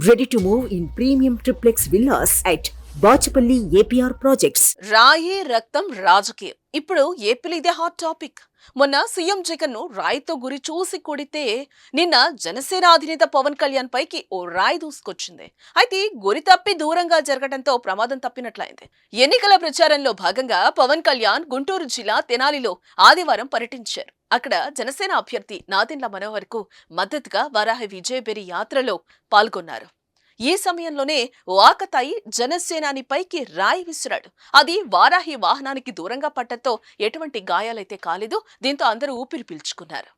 Ready to move in premium triplex villas at Bachupally APR projects. రాయే రక్తం రాజకీయం ఇప్పుడు ఏపీలో ఇదే హాట్ టాపిక్. మొన్న సీఎం జగన్ ను రాయితో గురి చూసి కొడితే నిన్న జనసేన అధినేత పవన్ కళ్యాణ్ పైకి ఓ రాయి దూసుకొచ్చింది. అయితే గురి తప్పి దూరంగా జరగడంతో ప్రమాదం తప్పినట్లయింది. ఎన్నికల ప్రచారంలో భాగంగా పవన్ కళ్యాణ్ గుంటూరు జిల్లా తెనాలిలో ఆదివారం పర్యటించారు. అక్కడ జనసేన అభ్యర్థి నాదెండ్ల మనోహర్ కు మద్దతుగా వారాహి విజయబేరి యాత్రలో పాల్గొన్నారు. ఈ సమయంలోనే ఓ ఆకతాయి జనసేనాని పైకి రాయి విసిరాడు. అది వారాహి వాహనానికి దూరంగా పట్టడంతో ఎటువంటి గాయాలైతే కాలేదు. దీంతో అందరూ ఊపిరి పీల్చుకున్నారు.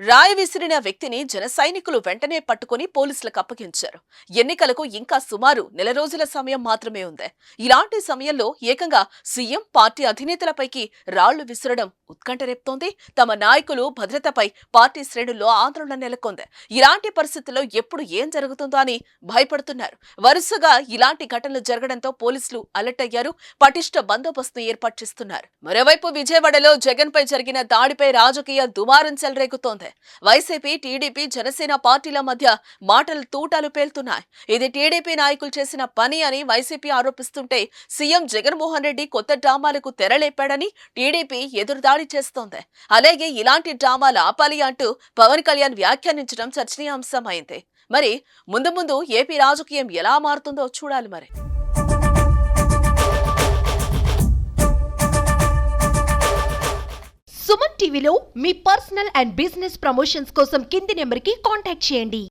రాయి విసిరిన వ్యక్తిని జన సైనికులు వెంటనే పట్టుకుని పోలీసులకు అప్పగించారు. ఎన్నికలకు ఇంకా సుమారు నెల రోజుల సమయం మాత్రమే ఉంది. ఇలాంటి సమయంలో ఏకంగా సీఎం పార్టీ అధినేతలపైకి రాళ్లు విసరడం ఉత్కంఠ రేపుతోంది. తమ నాయకులు భద్రతపై పార్టీ శ్రేణుల్లో ఆందోళన నెలకొంది. ఇలాంటి పరిస్థితుల్లో ఎప్పుడు ఏం జరుగుతుందో అని భయపడుతున్నారు. వరుసగా ఇలాంటి ఘటనలు జరగడంతో పోలీసులు అలర్ట్ అయ్యారు. పటిష్ట బందోబస్తు ఏర్పాటు చేస్తున్నారు. మరోవైపు విజయవాడలో జగన్ పై జరిగిన దాడిపై రాజకీయ దుమారం చెలరేగుతోంది. వైసీపీ, టీడీపీ, జనసేన పార్టీల మధ్య మాటలు తూటాలు పేలుతున్నాయి. ఇది టీడీపీ నాయకులు చేసిన పని అని వైసీపీ ఆరోపిస్తుంటే సీఎం జగన్మోహన్ రెడ్డి కొత్త డ్రామాలకు తెరలేపాడని టీడీపీ ఎదురుదాడి చేస్తోంది. అలాగే ఇలాంటి డ్రామాలు ఆపాలి అంటూ పవన్ కళ్యాణ్ వ్యాఖ్యానించడం చర్చనీయాంశమైంది. మరి ముందు ముందు ఏపీ రాజకీయం ఎలా మారుతుందో చూడాలి. మరి సుమన్ టీవీలో మీ పర్సనల్ అండ్ బిజినెస్ ప్రమోషన్స్ కోసం కింది నెంబర్కి కాంటాక్ట్ చేయండి.